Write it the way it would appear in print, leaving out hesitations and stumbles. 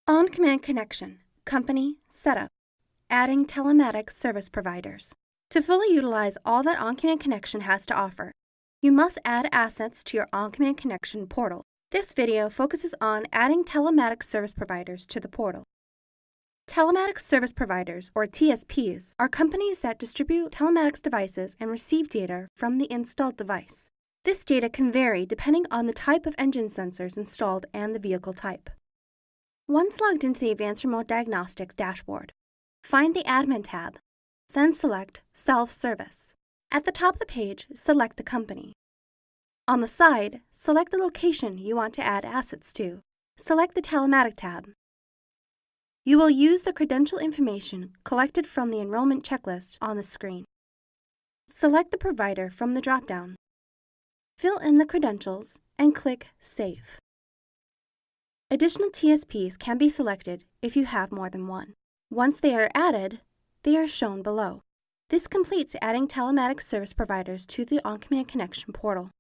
OnCommand Connection, Company, Setup, Adding Telematics Service Providers. To fully utilize all that OnCommand Connection has to offer, you must add assets to your OnCommand Connection portal. This video focuses on adding Telematics Service Providers to the portal. Telematics Service Providers, or TSPs, are companies that distribute telematics devices and receive data from the installed device. This data can vary depending on the type of engine sensors installed and the vehicle type. Once logged into the Advanced Remote Diagnostics dashboard, find the Admin tab, then select Self-Service. At the top of the page, select the company. On the side, select the location you want to add assets to. Select the Telematics tab. You will use the credential information collected from the enrollment checklist on the screen. Select the provider from the drop-down. Fill in the credentials and click Save. Additional TSPs can be selected if you have more than one. Once they are added, they are shown below. This completes adding Telematics Service Providers to the OnCommand Connection portal.